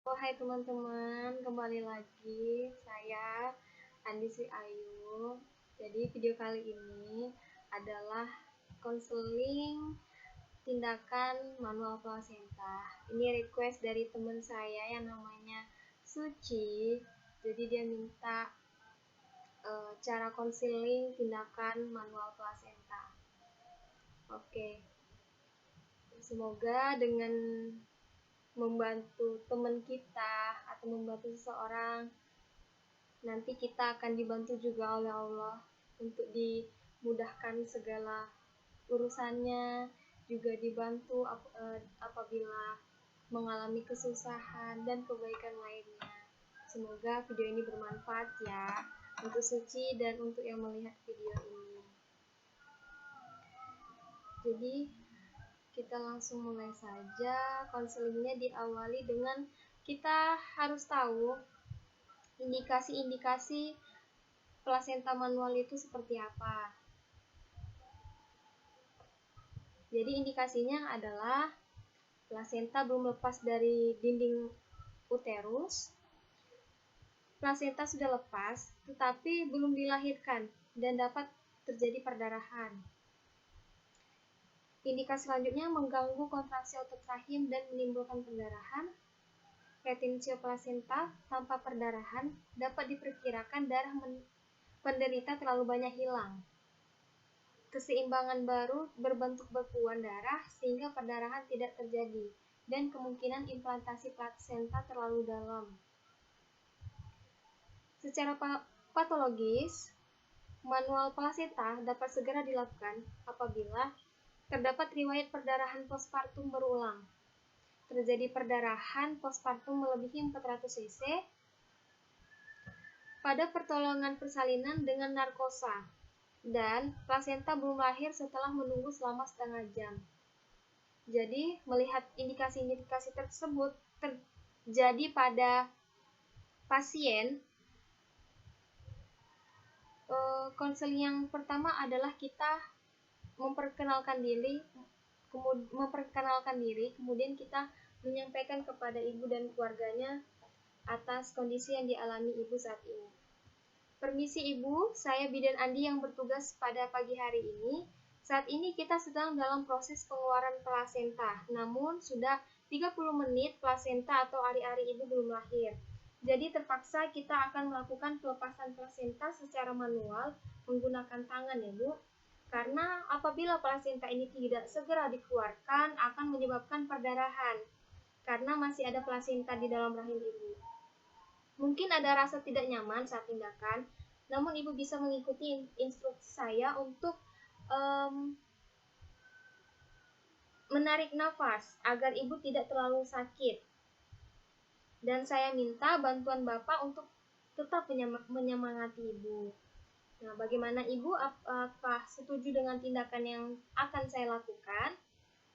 Hai teman-teman, kembali lagi saya Andi Sri Ayu. Jadi video kali ini adalah konseling tindakan manual plasenta. Ini request dari teman saya yang namanya Suci. Jadi dia minta cara konseling tindakan manual plasenta. Oke, semoga dengan membantu teman kita atau membantu seseorang, nanti kita akan dibantu juga oleh Allah untuk dimudahkan segala urusannya, juga dibantu apabila mengalami kesusahan dan kebaikan lainnya. Semoga video ini bermanfaat ya untuk Suci dan untuk yang melihat video ini. Jadi kita langsung mulai saja. Konselingnya diawali dengan kita harus tahu indikasi-indikasi plasenta manual itu seperti apa. Jadi indikasinya adalah plasenta belum lepas dari dinding uterus, plasenta sudah lepas tetapi belum dilahirkan dan dapat terjadi perdarahan. Indikasi selanjutnya mengganggu kontraksi otot rahim dan menimbulkan perdarahan. Retensio plasenta tanpa perdarahan dapat diperkirakan darah penderita terlalu banyak hilang. Keseimbangan baru berbentuk bekuan darah sehingga perdarahan tidak terjadi dan kemungkinan implantasi plasenta terlalu dalam. Secara patologis, manual plasenta dapat segera dilakukan apabila terdapat riwayat perdarahan postpartum berulang, terjadi perdarahan postpartum melebihi 400 cc, pada pertolongan persalinan dengan narkosa, dan plasenta belum lahir setelah menunggu selama setengah jam. Jadi, melihat indikasi-indikasi tersebut terjadi pada pasien, konseling yang pertama adalah kita memperkenalkan diri, kemudian kita menyampaikan kepada ibu dan keluarganya atas kondisi yang dialami ibu saat ini. Permisi ibu, saya Bidan Andi yang bertugas pada pagi hari ini. Saat ini kita sedang dalam proses pengeluaran plasenta, namun sudah 30 menit plasenta atau ari-ari ibu belum lahir. Jadi terpaksa kita akan melakukan pelepasan plasenta secara manual menggunakan tangan ya bu. Karena apabila plasenta ini tidak segera dikeluarkan akan menyebabkan perdarahan karena masih ada plasenta di dalam rahim ibu. Mungkin ada rasa tidak nyaman saat tindakan, namun ibu bisa mengikuti instruksi saya untuk menarik nafas agar ibu tidak terlalu sakit. Dan saya minta bantuan Bapak untuk tetap menyemangati ibu. Nah, bagaimana ibu? Apakah setuju dengan tindakan yang akan saya lakukan?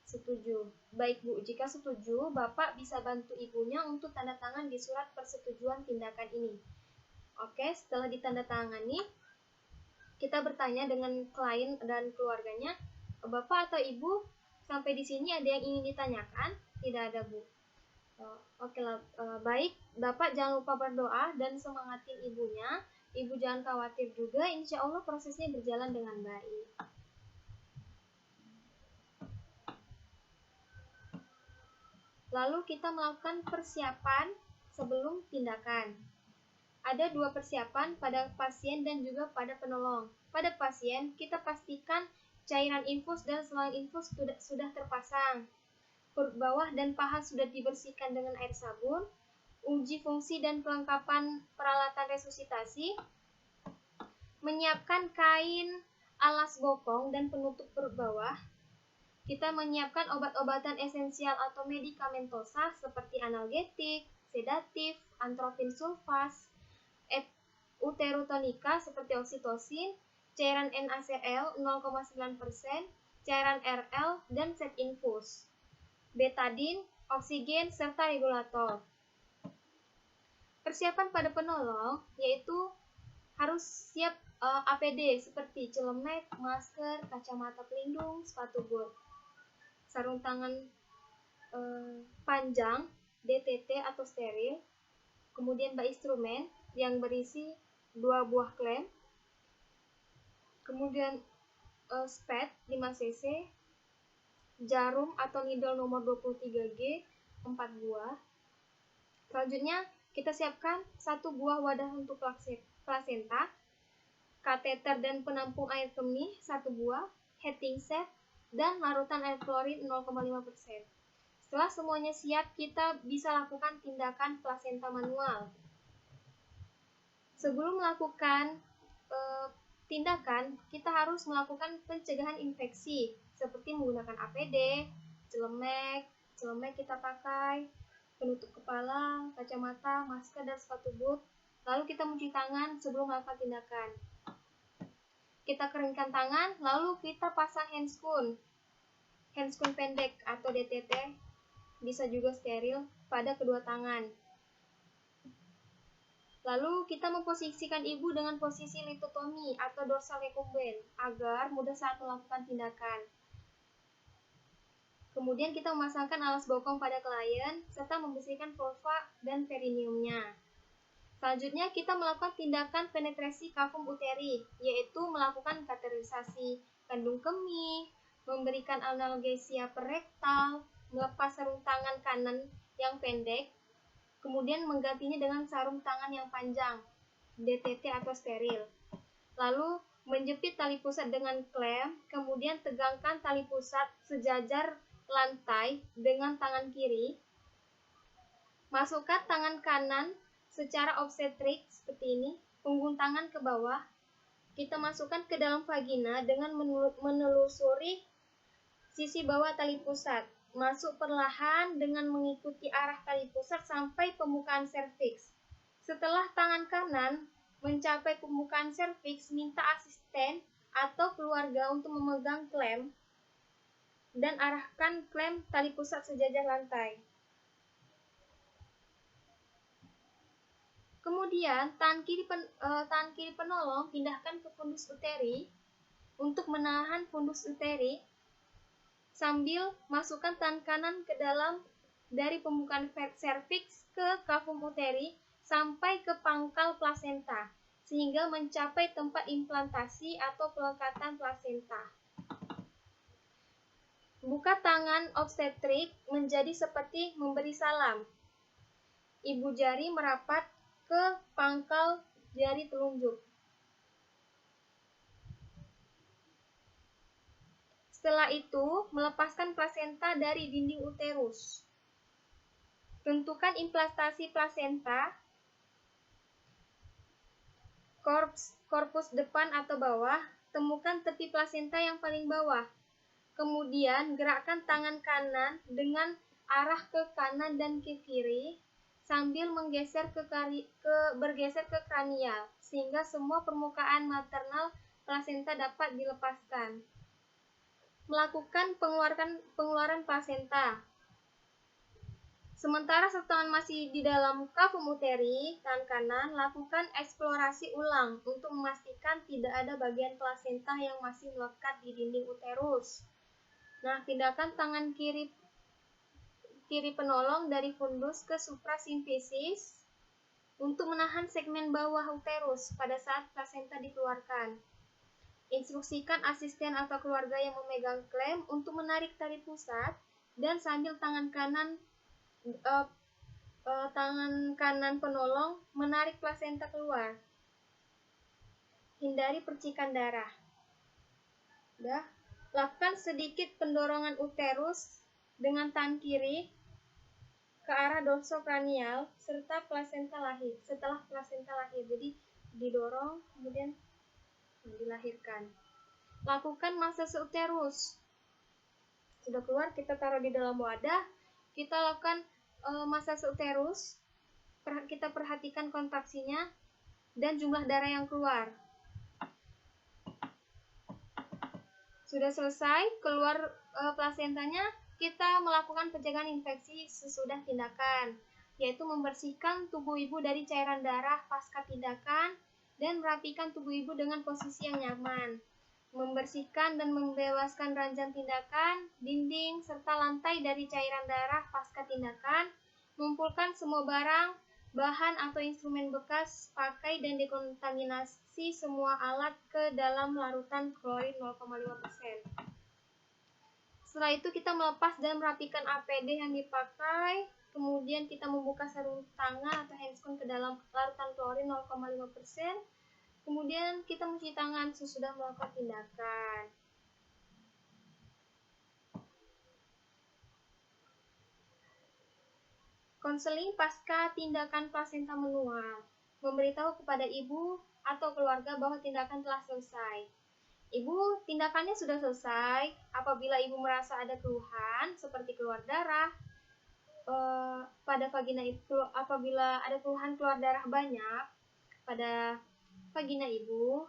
Setuju. Baik bu, jika setuju, Bapak bisa bantu ibunya untuk tanda tangan di surat persetujuan tindakan ini. Oke, setelah ditandatangani, kita bertanya dengan klien dan keluarganya, Bapak atau Ibu, sampai di sini ada yang ingin ditanyakan? Tidak ada bu. Oke lah, baik, Bapak jangan lupa berdoa dan semangatin ibunya. Ibu jangan khawatir juga, insya Allah prosesnya berjalan dengan baik. Lalu kita melakukan persiapan sebelum tindakan. Ada dua persiapan pada pasien dan juga pada penolong. Pada pasien, kita pastikan cairan infus dan selang infus sudah terpasang. Perut bawah dan paha sudah dibersihkan dengan air sabun. Uji fungsi dan kelengkapan peralatan resusitasi. Menyiapkan kain alas bokong dan penutup perut bawah. Kita menyiapkan obat-obatan esensial atau medikamentosa seperti analgetik, sedatif, atropin sulfas, uterotonika seperti oksitosin, cairan NaCl 0,9%, cairan RL, dan set infus, betadin, oksigen, serta regulator. Persiapan pada penolong yaitu harus siap APD seperti celemek, masker, kacamata pelindung, sepatu bot, sarung tangan panjang DTT atau steril, kemudian bak instrumen yang berisi 2 buah klem, kemudian spet 5 cc, jarum atau needle nomor 23G 4 buah. Selanjutnya kita siapkan 1 buah wadah untuk plasenta, kateter dan penampung air kemih 1 buah, heating set, dan larutan air klorin 0,5%. Setelah semuanya siap, kita bisa lakukan tindakan plasenta manual. Sebelum melakukan tindakan, kita harus melakukan pencegahan infeksi seperti menggunakan APD, celemek kita pakai, penutup kepala, kacamata, masker, dan sepatu boot. Lalu kita mencuci tangan sebelum melakukan tindakan. Kita keringkan tangan, lalu kita pasang handscoon pendek atau DTT, bisa juga steril, pada kedua tangan. Lalu kita memposisikan ibu dengan posisi litotomi atau dorsal recumbent agar mudah saat melakukan tindakan. Kemudian kita memasangkan alas bokong pada klien serta membersihkan vulva dan perineumnya. Selanjutnya kita melakukan tindakan penetrasi kavum uteri, yaitu melakukan kateterisasi kandung kemih, memberikan analgesia perektal, melepas sarung tangan kanan yang pendek, kemudian menggantinya dengan sarung tangan yang panjang, DTT atau steril. Lalu menjepit tali pusat dengan klem, kemudian tegangkan tali pusat sejajar lantai dengan tangan kiri. Masukkan tangan kanan secara obstetrik seperti ini, punggung tangan ke bawah. Kita masukkan ke dalam vagina dengan menelusuri sisi bawah tali pusat. Masuk perlahan dengan mengikuti arah tali pusat sampai pembukaan serviks. Setelah tangan kanan mencapai pembukaan serviks, minta asisten atau keluarga untuk memegang klem dan arahkan klem tali pusat sejajar lantai. Kemudian tangan kiri penolong pindahkan ke fundus uteri untuk menahan fundus uteri sambil masukkan tangan kanan ke dalam dari pembukaan serviks ke kavum uteri sampai ke pangkal plasenta sehingga mencapai tempat implantasi atau pelekatan plasenta. Buka tangan obstetrik menjadi seperti memberi salam. Ibu jari merapat ke pangkal jari telunjuk. Setelah itu, melepaskan plasenta dari dinding uterus. Tentukan implantasi plasenta, korpus depan atau bawah, temukan tepi plasenta yang paling bawah. Kemudian, gerakkan tangan kanan dengan arah ke kanan dan ke kiri, sambil bergeser ke kranial, sehingga semua permukaan maternal plasenta dapat dilepaskan. Melakukan pengeluaran plasenta. Sementara tangan masih di dalam kavum uteri, tangan kanan lakukan eksplorasi ulang untuk memastikan tidak ada bagian plasenta yang masih melekat di dinding uterus. Nah, pindahkan tangan kiri penolong dari fundus ke suprasimfisis untuk menahan segmen bawah uterus pada saat plasenta dikeluarkan. Instruksikan asisten atau keluarga yang memegang klem untuk menarik tali pusat dan sambil tangan kanan penolong menarik plasenta keluar. Hindari percikan darah. Lakukan sedikit pendorongan uterus dengan tangan kiri ke arah dorsokranial setelah plasenta lahir. Jadi didorong kemudian dilahirkan. Lakukan masase uterus. Sudah keluar, kita taruh di dalam wadah. Kita lakukan masase uterus. Kita perhatikan kontraksinya dan jumlah darah yang keluar. Sudah selesai, keluar plasentanya, kita melakukan pencegahan infeksi sesudah tindakan, yaitu membersihkan tubuh ibu dari cairan darah pasca tindakan dan merapikan tubuh ibu dengan posisi yang nyaman. Membersihkan dan membebaskan ranjang tindakan, dinding, serta lantai dari cairan darah pasca tindakan, Mengumpulkan semua barang, bahan atau instrumen bekas pakai dan dekontaminasi semua alat ke dalam larutan klorin 0,5%. Setelah itu kita melepas dan merapikan APD yang dipakai. Kemudian kita membuka sarung tangan atau handscoon ke dalam larutan klorin 0,5%. Kemudian kita mencuci tangan sesudah melakukan tindakan. Konseling pasca tindakan plasenta manual. Memberitahu kepada ibu atau keluarga bahwa tindakan telah selesai. Ibu, tindakannya sudah selesai. Apabila ibu merasa ada keluhan seperti keluar darah pada vagina itu, apabila ada keluhan keluar darah banyak pada vagina ibu,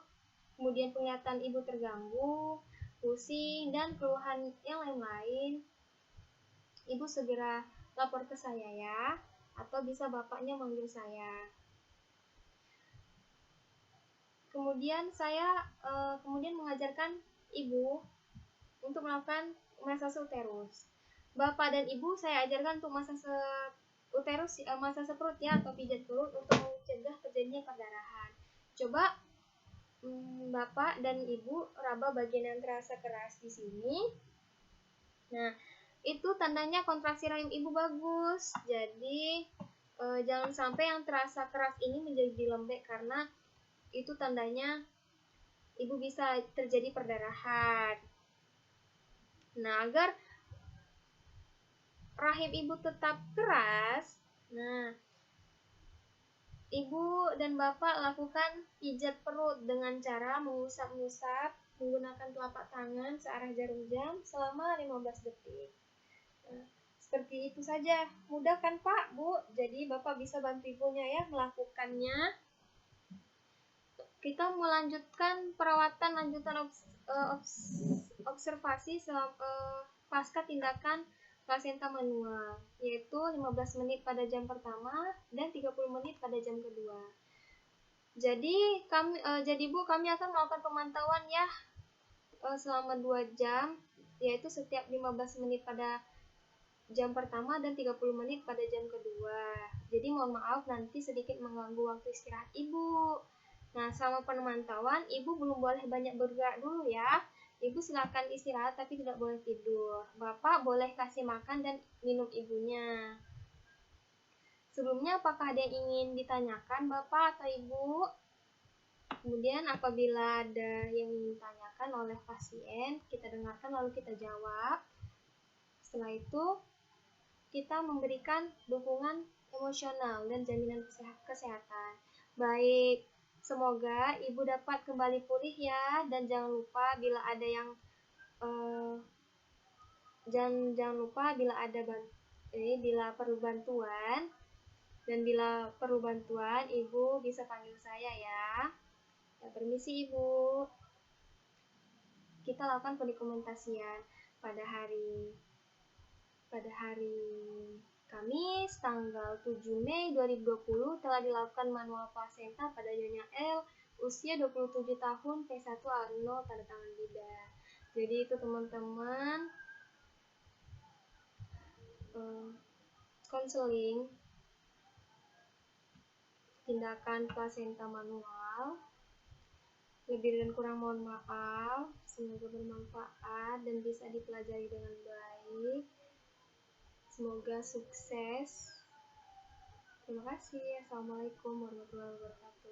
kemudian penglihatan ibu terganggu, pusing, dan keluhan yang lain-lain, ibu segera lapor ke saya ya, atau bisa bapaknya manggil saya. Kemudian saya mengajarkan ibu untuk melakukan massase uterus. Bapak dan ibu saya ajarkan untuk massase uterus, massase perut ya, atau pijat perut untuk mencegah terjadinya perdarahan. Coba Bapak dan Ibu raba bagian yang terasa keras di sini. Nah, itu tandanya kontraksi rahim Ibu bagus. Jadi jangan sampai yang terasa keras ini menjadi lembek, karena itu tandanya Ibu bisa terjadi perdarahan. Nah, agar rahim ibu tetap keras, nah, ibu dan bapak lakukan pijat perut dengan cara mengusap-ngusap menggunakan telapak tangan searah jarum jam selama 15 detik. Nah, seperti itu saja. Mudah kan Pak, Bu? Jadi Bapak bisa bantu ibunya ya melakukannya. Kita melanjutkan perawatan lanjutan observasi pasca tindakan plasenta manual, yaitu 15 menit pada jam pertama dan 30 menit pada jam kedua. Jadi Bu, kami akan melakukan pemantauan ya selama 2 jam, yaitu setiap 15 menit pada jam pertama dan 30 menit pada jam kedua. Jadi mohon maaf nanti sedikit mengganggu waktu istirahat Ibu. Nah, selama pemantauan, Ibu belum boleh banyak bergerak dulu ya. Ibu silakan istirahat tapi tidak boleh tidur. Bapak boleh kasih makan dan minum ibunya. Sebelumnya, apakah ada yang ingin ditanyakan Bapak atau Ibu? Kemudian apabila ada yang ingin ditanyakan oleh pasien, kita dengarkan lalu kita jawab. Setelah itu, kita memberikan dukungan emosional dan jaminan kesehatan. Baik, semoga Ibu dapat kembali pulih ya, dan jangan lupa bila ada yang jangan lupa bila ada bila perlu bantuan, dan bila perlu bantuan Ibu bisa panggil saya ya. Ya, permisi Ibu. Kita lakukan pendokumentasian pada hari Kamis tanggal 7 Mei 2020 telah dilakukan manual plasenta pada Nyonya L usia 27 tahun P1A0 tanda tangan bidan. Jadi itu teman-teman konseling tindakan plasenta manual. Lebih dan kurang mohon maaf. Semoga bermanfaat dan bisa dipelajari dengan baik. Semoga sukses. Terima kasih. Assalamualaikum warahmatullahi wabarakatuh.